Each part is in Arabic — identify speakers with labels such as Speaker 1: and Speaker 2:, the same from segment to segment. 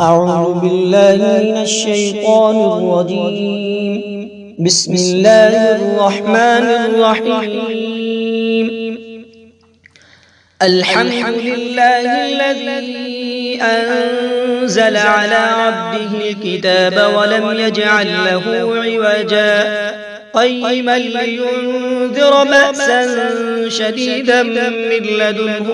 Speaker 1: أعوذ بالله من الشيطان الرجيم. بسم الله الرحمن الرحيم. الحمد لله الذي أنزل على عبده الكتاب ولم يجعل له عوجا قيما لينذر بأسا شديدا من لدنه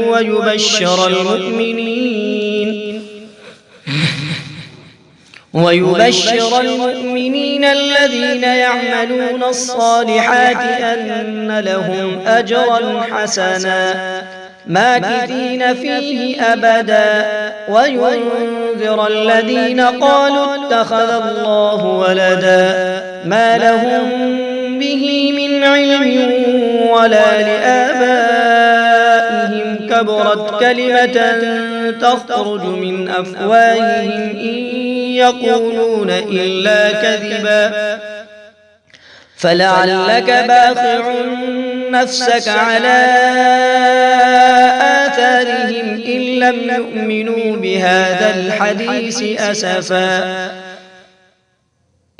Speaker 1: ويبشر المؤمنين الذين يعملون الصالحات أن لهم أجرا حسنا ماكثين فيه أبدا وينذر الذين قالوا اتخذ الله ولدا ما لهم به من علم ولا لآبائهم كبرت كلمة تخرج من أفواههم إن يقولون إلا كذبا فلعلك باخع نفسك على آثارهم إن لم يؤمنوا بهذا الحديث أسفا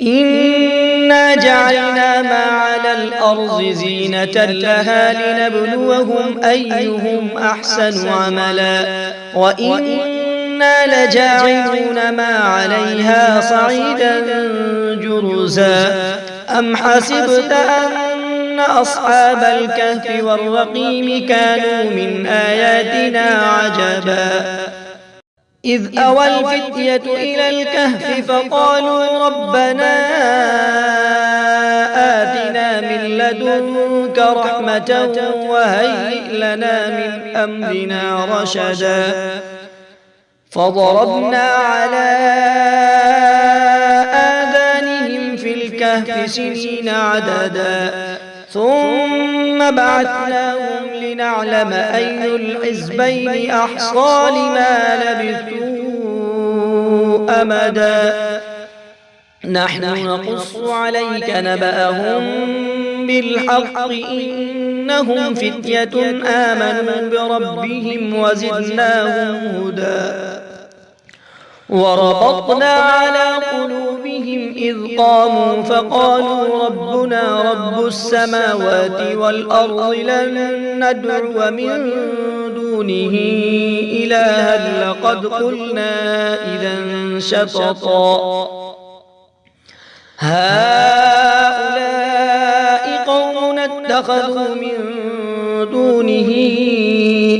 Speaker 1: إنا جعلنا ما على الأرض زينة لها لنبلوهم أيهم أحسن عملا وإنا لجاعلون ما عليها صعيدا جرزا أم حسبت أن أصحاب الكهف والرقيم كانوا من آياتنا عجبا إذ أوى الفتية إلى الكهف فقالوا ربنا آتنا من لدنك رحمة وهيئ لنا من أمرنا رشدا فضربنا على آذانهم في الكهف سنين عددا ثم بعثناهم لنعلم أي الحزبين أحصى لما لبثوا أمدا نحن نقص عليك نبأهم بالحق إنهم فتية آمنوا بربهم وزدناهم هدى وربطنا على قلوبهم إذ قاموا فقالوا ربنا رب السماوات والأرض لن ندعو من دونه إلها لقد قلنا إذا شططا هؤلاء قوم اتخذوا من دونه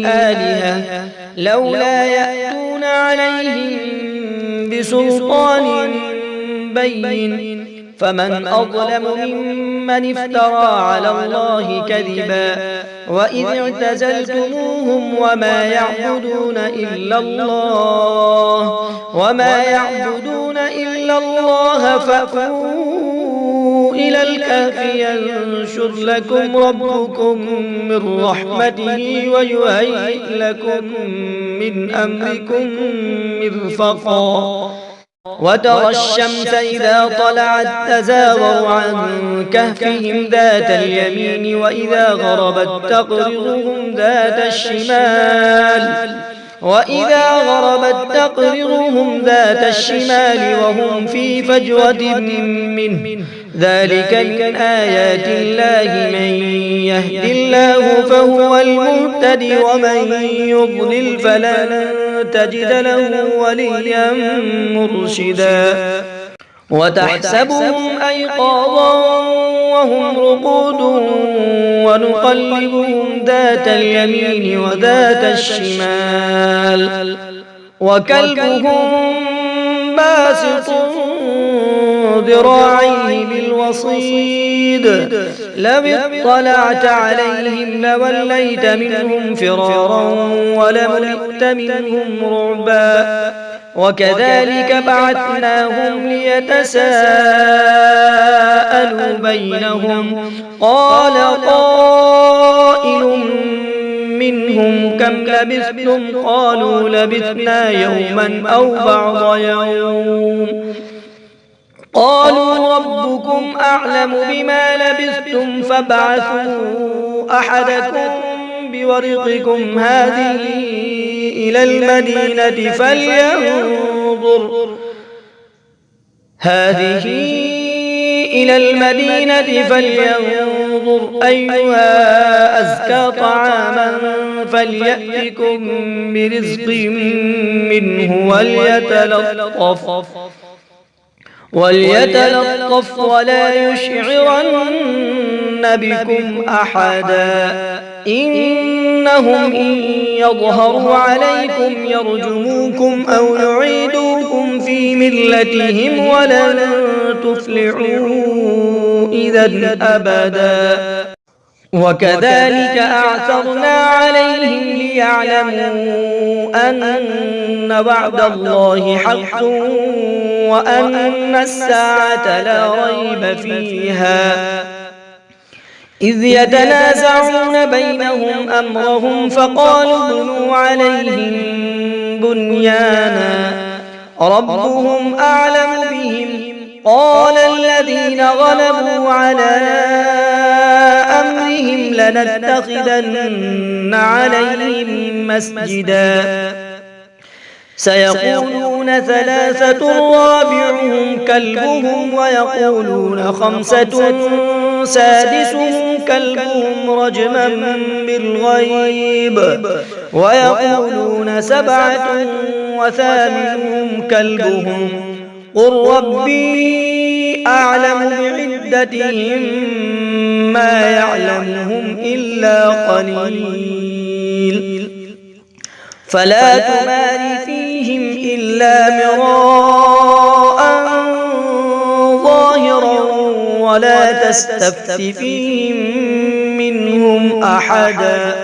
Speaker 1: آلهة لولا يأتون عليهم بسلطان بين فمن أظلم ممن افترى على الله كذبا وإذ اعتزلتموهم وما يعبدون إلا الله فأووا إلى الكهف ينشر لكم ربكم من رحمته ويهيئ لكم من أمركم مرفقا وترى الشمس إذا طلعت تزاور عن كهفهم ذات اليمين وإذا غربت تقرضهم ذات الشمال وهم في فجوة منه ذلك من آيات الله من يهد الله فهو المهتد ومن يضلل فلن تجد له وليا مرشدا وتحسبهم أيقاظا وهم رقود ونقلبهم ذات اليمين وذات الشمال وكلبهم باسط ذراعيه بالوصيد لو اطلعت عليهم لوليت منهم فرارا ولملئت منهم رعبا وكذلك بعثناهم ليتساءلوا بينهم قال قائل منهم كم لبثتم قالوا لبثنا يوما أو بعض يوم قالوا ربكم أعلم بما لبثتم فابعثوا أحدكم بورقكم هذه إلى المدينة فلينظر هذه إلى المدينة فلينظر أيها أزكى طعاما فليأتكم برزق منه وليتلطف ولا يشعرن بكم أحدا إنهم إن يظهروا عليكم يرجموكم أو يعيدوكم في ملتهم ولن تفلحوا إذا أبدا وكذلك أعثرنا عليهم ليعلموا أن وعد الله حق وأن الساعة لا ريب فيها إذ يتنازعون بينهم أمرهم فقالوا ابنوا عليهم بنيانا ربهم أعلم بهم قال الذين غلبوا على أمرهم لنتخذن عليهم مسجدا سيقولون ثلاثة رابعهم كلبهم ويقولون خمسة سادسهم كلبهم رجما بالغيب ويقولون سبعة وثامنهم كلبهم قل ربي أعلم بعدتهم ما يعلمهم إلا قليل فلا تمار فيهم إلا مراء ظاهرا ولا تستفت فيهم منهم أحدا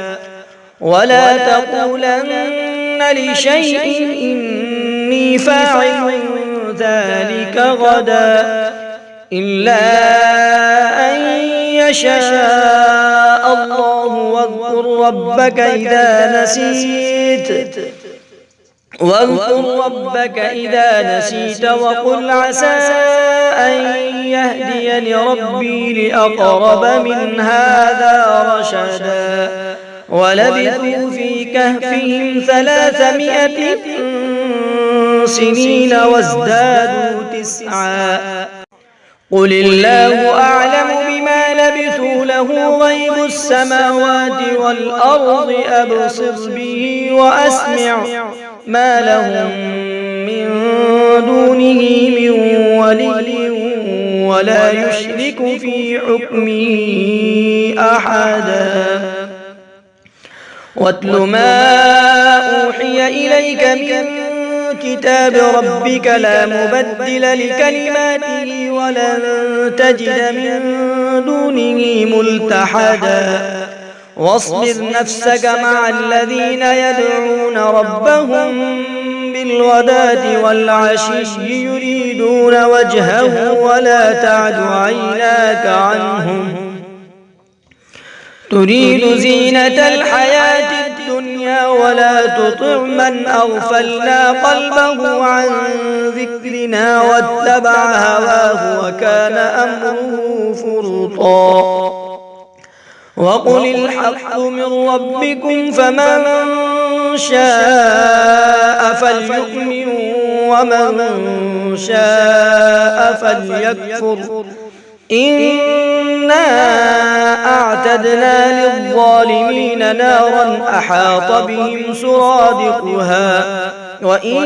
Speaker 1: ولا تقولن لشيء إني فاعل ذلك غدا إلا أن يشاء الله واذكر ربك إذا نسيت وقل عسى أن يهديني ربي لأقرب من هذا رشدا ولبثوا في كهفهم 300 سنين وازدادوا 9 قل الله أعلم بما لبثوا له غيب السماوات والأرض أبصر به وأسمع ما لهم من دونه من ولي ولا يشرك في حكمه أحدا واتل ما أوحي إليك من كتاب ربك لا مبدل لكلماته ولن تجد من دونه ملتحدا واصبر نفسك مع الذين يدعون ربهم بالغداة والعشي يريدون وجهه ولا تعد عيناك عنهم تريد زينة الحياة الدنيا ولا تطع من أغفلنا قلبه عن ذكرنا واتبع هواه وكان أمره فرطا وقل الحق من ربكم فمن شاء فليؤمن ومن شاء فليكفر إنا أعتدنا للظالمين نارا أحاط بهم سرادقها وإن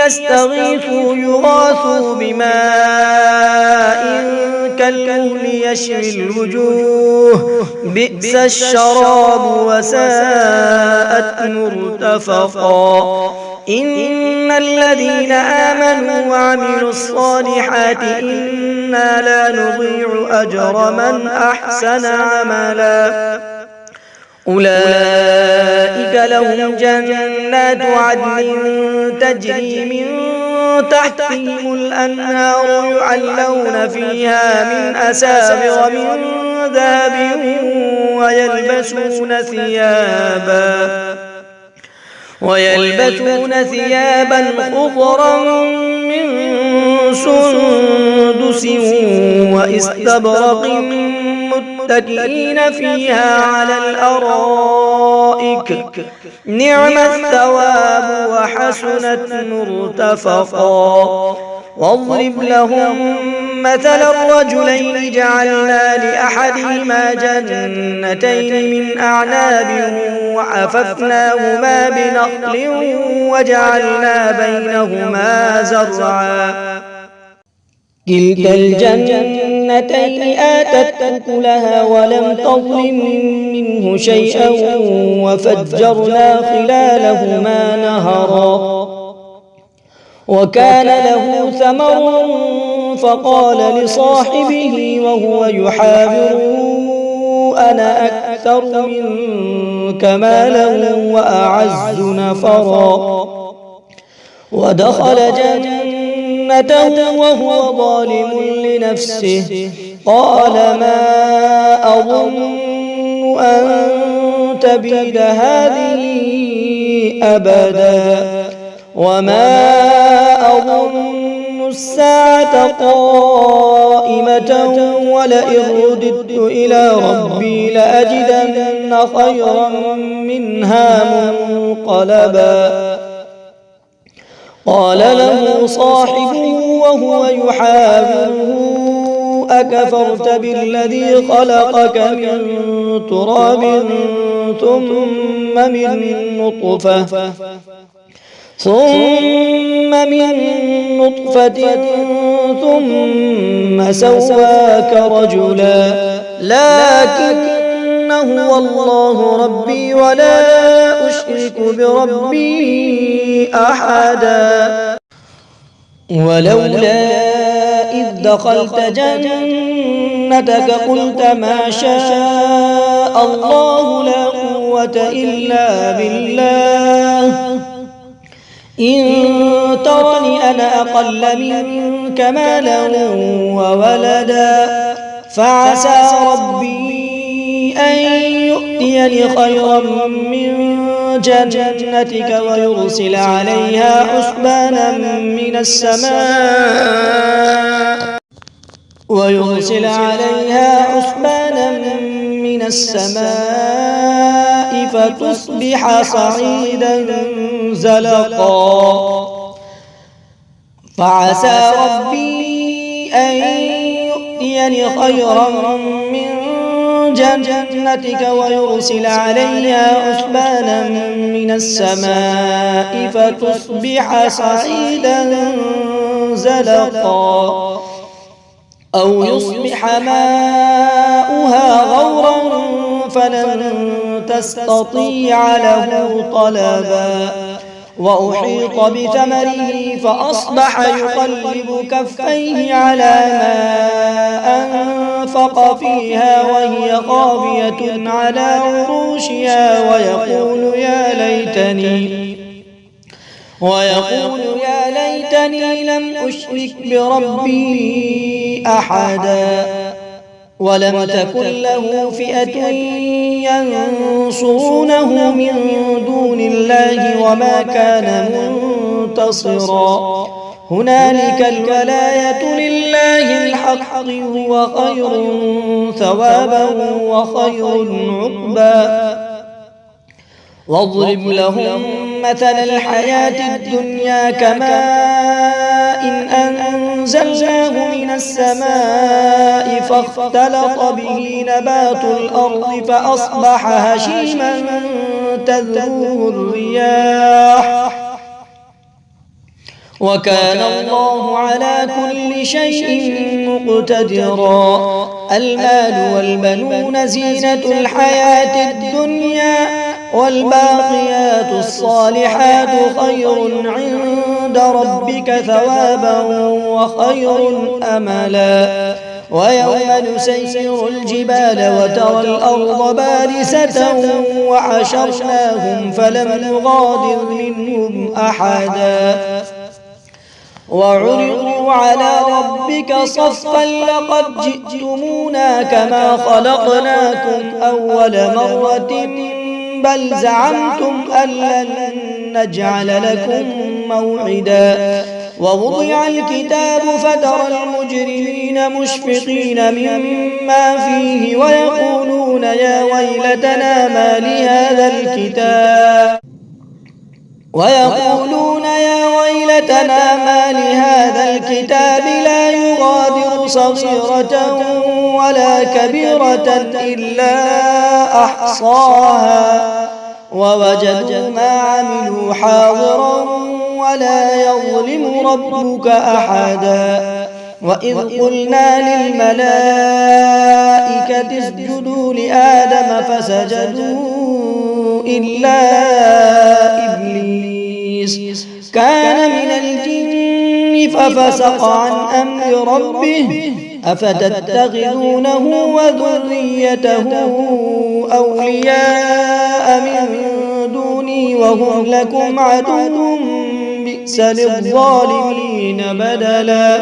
Speaker 1: يستغيثوا يغاثوا بماء كالمهل يشوي الوجوه بئس الشراب وساءت مرتفقا إن الذين آمنوا وعملوا الصالحات إنا لا نضيع أجر من أحسن عملا أولئك لهم جنات عدن تجري من تحتهم الأنهار يعلون فيها من أساور من ذهب ويلبسون ثيابا خضرا من سندس واستبرق متكئين فيها على الأرائك نعم الثواب وحسنت مرتفقا واضرب لهم مثل الرجلين جعلنا لأحدهما جنتين من أعناب وحففناهما بنخل وجعلنا بينهما زرعا كلتا الجنتين آتت أكلها ولم تظلم منه شيئا وفجرنا خلالهما نهرا وكان له ثمر فقال لصاحبه وهو يحاوره أنا أكثر منك مالا وأعز نفرا ودخل جنته وهو ظالم لنفسه قال ما أظن أن تبيد هذه أبدا وما أظن الساعة قائمة ولئن رددت إلى ربي لأجدن خيرا منها منقلبا قال له صاحبه وهو يحاوره أكفرت بالذي خلقك من تراب ثم من نطفة ثم سواك رجلا لكن هو الله ربي ولا أشرك بربي أحدا ولولا إذ دخلت جنتك قلت ما شاء الله لا قوة إلا بالله إن ترني أنا أقل منك مالا وولدا فعسى ربي أن يؤتيني خيرا من جنتك ويرسل عليها حسبانا من السماء فتصبح صعيدا زلقا فعسى ربي أن يؤتيني خيرا من جنتك ويرسل عليها حسبانا من السماء فتصبح صعيدا زلقا أو يصبح ماؤها غورا فلن تستطيع له طلبا وأحيط بثمره فأصبح يقلب كفيه على ما أنفق فيها وهي خاوية على عروشها ويقول يا ليتني لم أشرك بربي أحدا ولم تكن له فئة ينصرونه من دون الله وما كان منتصرا هنالك الولاية لله الحق هو خير ثوابا وخير عقبا واضرب لهم مثل الحياة الدنيا كماء إن أنزلناه من السماء فاختلط به نبات الأرض فأصبح هشيما تذروه الرياح وكان الله على كل شيء مقتدرا المال والبنون زينة الحياة الدنيا والباقيات الصالحات خير عند ربك ثوابا وخير أملا ويوم نسير الجبال وترى الأرض بارزة وحشرناهم فلم نغادر منهم أحدا وعرضوا على ربك صفا لقد جئتمونا كما خلقناكم أول مرة بل زعمتم أن لن نجعل لكم موعدا ووضع الكتاب فترى المجرمين مشفقين مما فيه ويقولون يا ويلتنا ما لهذا الكتاب لا يغادر صغيرة ولا كبيرة إلا أحصاها ووجدوا ما عملوا حاضرا ولا يظلم ربك أحدا وإذ قلنا للملائكة اسجدوا لآدم فسجدوا إلا إبليس كان من الجن ففسق عن أمر ربه أفتتخذونه وذريته أولياء من دوني وهم لكم عدو بئس للظالمين بدلا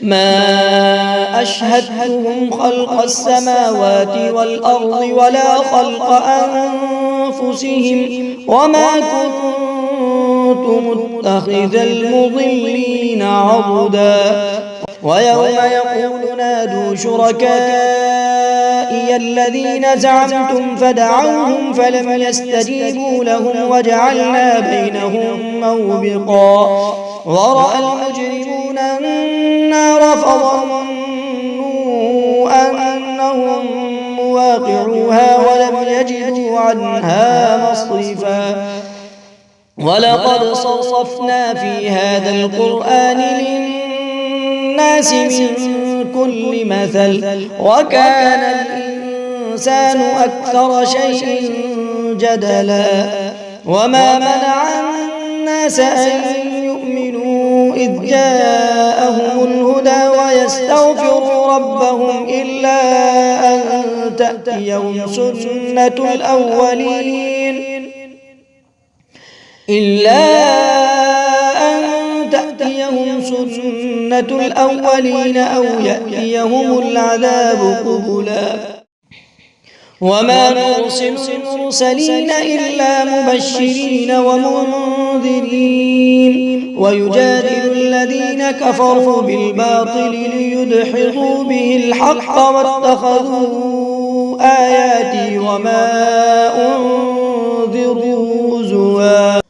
Speaker 1: ما أشهدتهم خلق السماوات والأرض ولا خلق أنفسهم وما كنت متخذ المضلين عضدا ويوم يقول نادوا شركائي الذين زعمتم فدعوهم فلم يستجيبوا لهم وجعلنا بينهم موبقا ورأى المجرمون النار فظنوا أنهم مواقعوها ولم يجدوا عنها مصرفا ولقد صرفنا في هذا القرآن للناس من كل مثل وكان الإنسان أكثر شيء جدلا وما منع الناس أن يؤمنوا إذ جاءهم الهدى ويستغفروا ربهم إلا أن تأتيهم سنة الأولين أو يأتيهم العذاب قبلا وما نرسل المرسلين إلا مبشرين ومنذرين ويجادل الذين كفروا بالباطل ليدحضوا به الحق واتخذوا آياتي وما أنذروا هزوا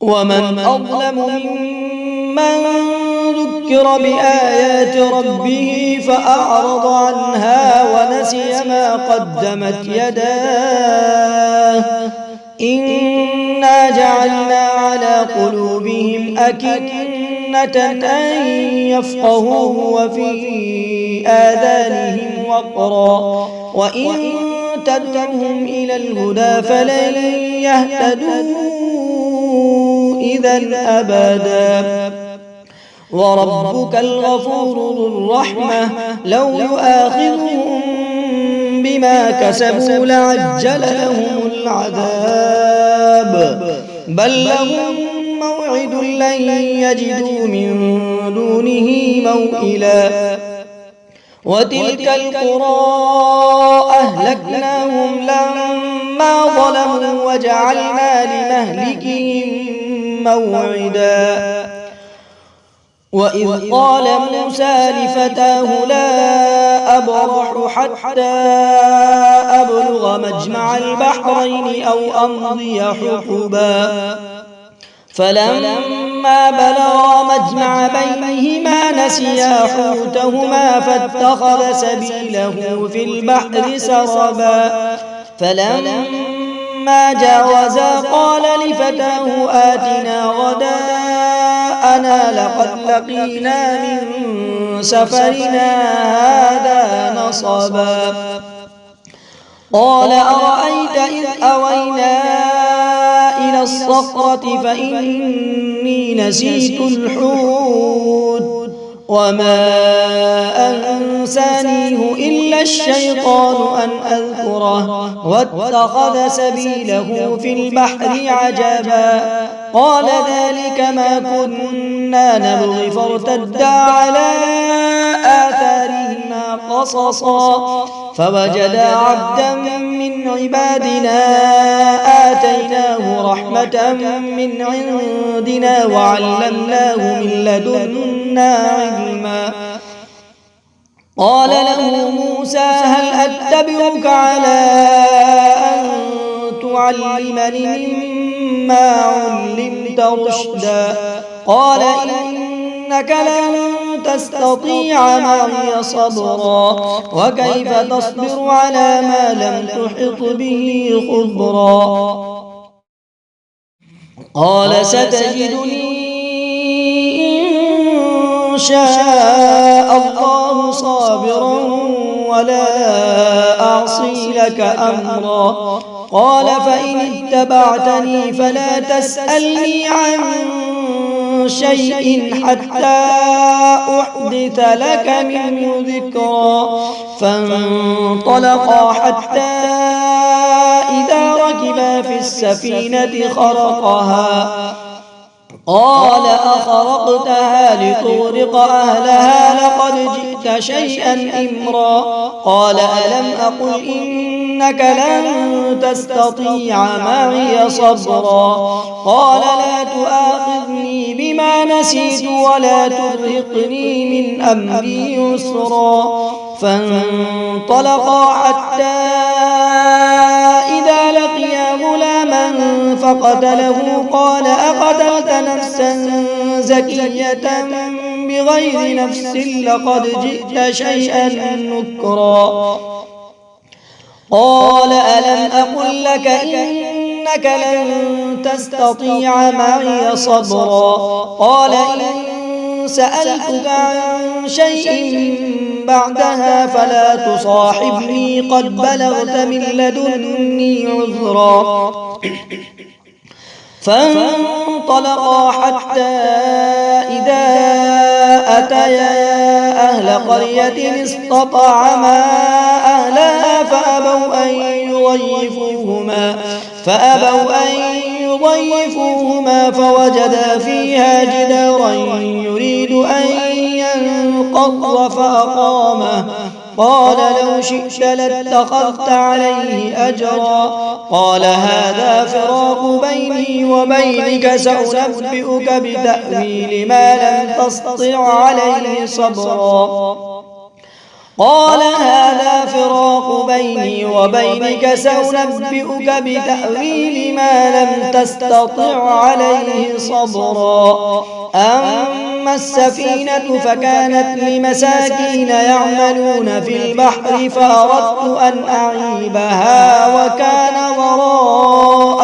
Speaker 1: ومن أظلم ممن ذكر بآيات ربه فأعرض عنها ونسي ما قدمت يداه إنا جعلنا على قلوبهم أكنة أن يفقهوه وفي آذانهم وقرا وإن تدعهم إلى الهدى فلن يهتدوا إذا أبدا وربك الغفور ذو الرحمة لو يؤاخذهم بما كسبوا لعجل لهم العذاب بل لهم موعد لن يجدوا من دونه موئلا وتلك القرى أهلكناهم لما ظلموا وجعلنا لمهلكهم موعدا وإذ قال موسى لفتاه لا أبرح حتى أبلغ مجمع البحرين أو أمضي حقبا فلما بلغا مجمع بينهما نسيا حوتهما فاتخذ سبيله في البحر سربا فلما جاوزا قال لفتاه آتنا غداءنا لقد لقينا من سفرنا هذا نصبا قال أرأيت إذ أوينا إلى الصخرة فإني نسيت الحوت وما أنسانيه إلا الشيطان أن أذكره واتخذ سبيله في البحر عجبا قال ذلك ما كنا نبغي فارتدا على آثارهما قصصا فوجدا عبدا من عبادنا آتيناه رحمة من عندنا وعلمناه من لدنا علما قال له موسى هل أتبعك على أن تعلمني مما علمت رشدا قال إنك لن تستطيع معي صبرا وكيف تصبر على ما لم تحط به خبرا قال ستجدني إن شاء الله صابرا ولا أعصي لك أمرا قال فإن اتبعتني فلا تسألني عن شيء حتى أحدث لك منه ذكرا فانطلقا حتى إذا ركبا في السفينة خرقها قال أخرقتها لتغرق أهلها لقد جئت شيئا إمرا قال ألم أقل إنك لن تستطيع معي صبرا قال لا تؤاخذني بما نسيت ولا ترهقني من أمري يسرا فانطلقا حتى إذا لقيا غلاما فقتله قال أقتلت نفسا زكية بغير نفس لقد جئت شيئا نكرا قال ألم أقل لك إنك لن تستطيع معي صبرا قال إن سألتك عن شيء بعدها فلا تصاحبني قد بلغت من لدني عذرا فانطلقا حتى إذا أتيا أهل قرية استطعما أهلها فأبوا أن يضيفوهما فوجدا فيها جدارا يريد أن ينقض فأقامه قال لو شئت لاتخذت عليه أجرا قال هذا فراق بيني وبينك سأنبئك بتأويل ما لم تستطع عليه صبرا قال هذا فراق بيني وبينك سأنبئك بتأويل ما لم تستطع عليه صبرا أما السفينة فكانت لمساكين يعملون في البحر فأردت أن أعيبها وكان وراءهم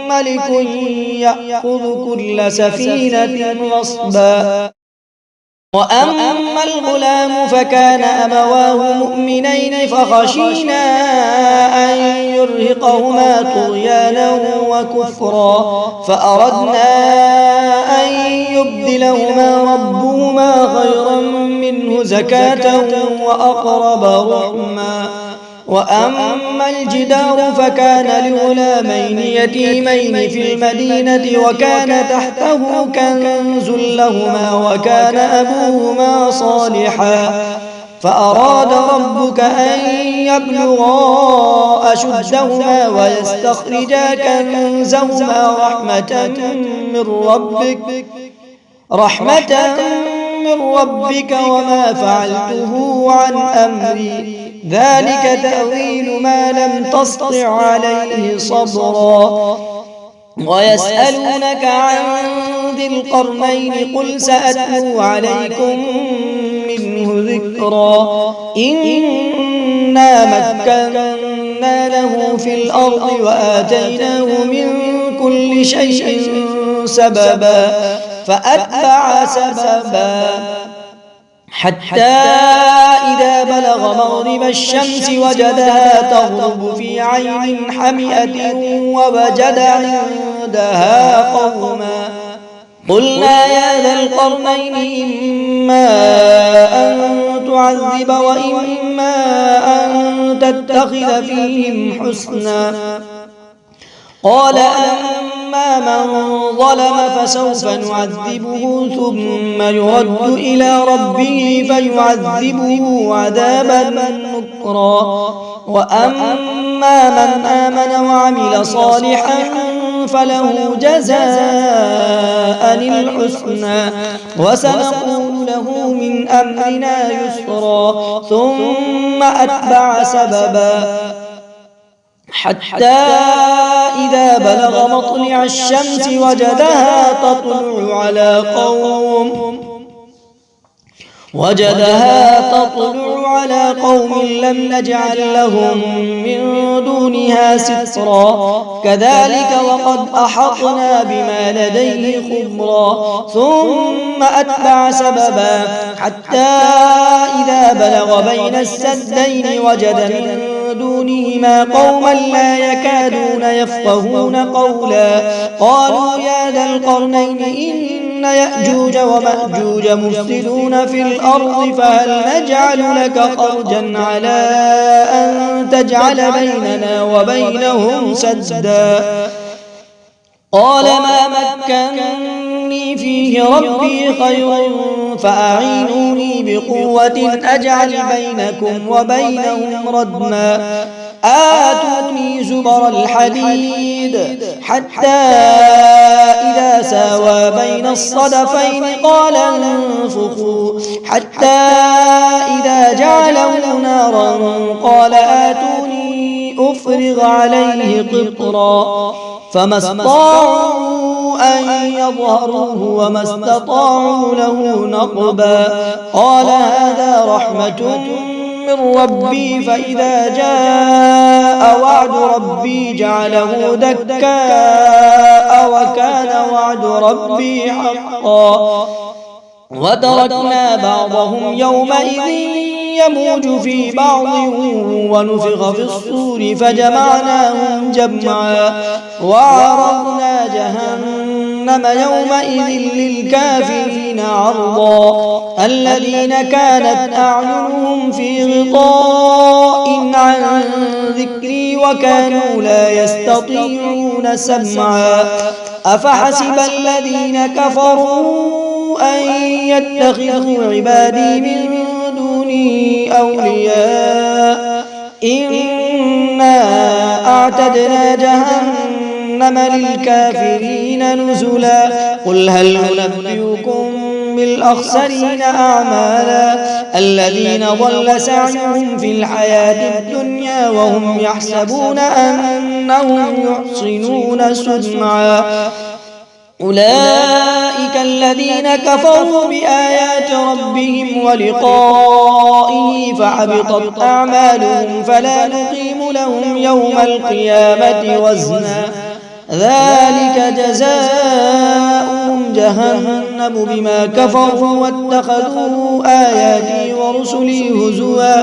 Speaker 1: ملك يأخذ كل سفينة غصبا وأما الغلام فكان أبواه مؤمنين فخشينا أن يرهقهما طغيانا وكفرا فأردنا أن يبدلهما ربهما خيرا منه زكاة وأقرب رحما وأما الجدار فكان لغلامين يتيمين في المدينة وكان تحته كنز لهما وكان أبوهما صالحا فأراد ربك أن يبلغا أشدهما ويستخرجا كنزهما رحمة من ربك وما فعلته عن أمري ذلك تأويل ما لم تسطع عليه صبرا ويسألونك عن ذي القرنين قل سأتلو عليكم منه ذكرا إنا مكنا له في الأرض وآتيناه من كل شيء سببا فأتبع سببا حتى إذا بلغ مغرب الشمس وجدها تغرب في عين حمئة ووجد عندها قوما قلنا يا ذا القرنين إما أن تعذب وإما أن تتخذ فيهم حسنا قال أما من ظلم فسوف نعذبه ثم يرد إلى ربه فيعذبه عذابا نكرا وأما من آمن وعمل صالحا فله جزاء الحسنى وسنقول له من أمرنا يسرا ثم أتبع سببا حتى إذا بلغ مطلع الشمس وجدها تطلع على قوم لم نجعل لهم من دونها سترا كذلك وقد أحطنا بما لديه خبرا ثم أتبع سببا حتى إذا بلغ بين السدين وجد من دونهما قوما لا يكادون يفقهون قولا قالوا يا ذا القرنين إن يأجوج ومأجوج مفسدون في الأرض فهل نجعل لك خرجا على أن تجعل بيننا وبينهم سدا قال ما مكنني فيه ربي خير فأعينوني بقوة أجعل بينكم وبينهم ردما آتوني زبر الحديد حتى إذا ساوى بين الصدفين قال انفخوا حتى إذا جعله نارا قال آتوني أفرغ عليه قطرا فما استطاعوا أن يظهروه وما استطاعوا له نقبا قال هذا رحمة من ربي فإذا جاء وعد ربي جعله دكاء وكان وعد ربي حقا وتركنا بعضهم يومئذ يموج في بعض ونفخ في الصور فجمعناهم جمعا وعرضنا جهنم يومئذ للكافرين عرضا الذين كانت أعينهم في غطاء عن ذكري وكانوا لا يستطيعون سمعا أفحسب الذين كفروا أن يتخذوا عبادي من دوني أولياء إنا أعتدنا جهنم للكافرين نزلا قل هل ننبئكم بالأخسرين أعمالا الذين ضل سعيهم في الحياة الدنيا وهم يحسبون أنهم يحسنون صنعا أولئك الذين كفروا بآيات ربهم ولقائه فحبطت أعمالهم فلا نقيم لهم يوم القيامة وزنا ذلك جزاؤهم جهنم بما كفروا واتخذوا آياتي ورسلي هزوا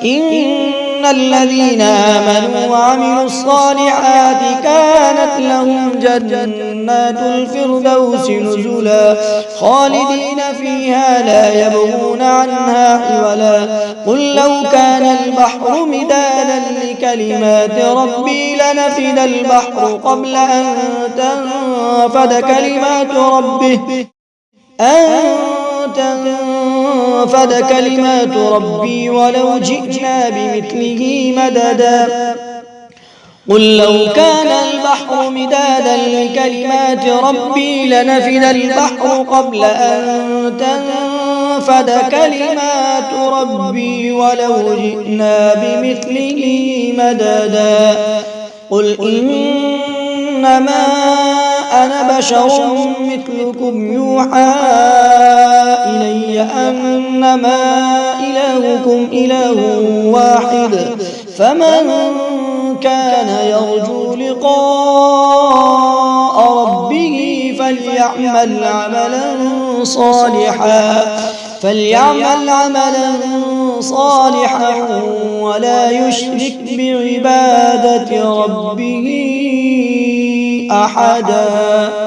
Speaker 1: إن الذين آمنوا وعملوا الصالحات كانت لهم جنات الفردوس نزلا خالدين فيها لا يبغون عنها حولا قل لو كان البحر مدادا لكلمات ربي لنفد البحر قبل أن تنفد كلمات ربي ولو جئنا بمثله مددا قل لو كان البحر مدادا لكلمات ربي لنفد البحر قبل أن تنفد كلمات ربي ولو جئنا بمثله مددا قل إنما أنا بشر مثلكم يوحى إلي أنما إلهكم إله واحد فمن كان يرجو لقاء ربه فليعمل عملا صالحا ولا يشرك بعبادة ربه أحدا.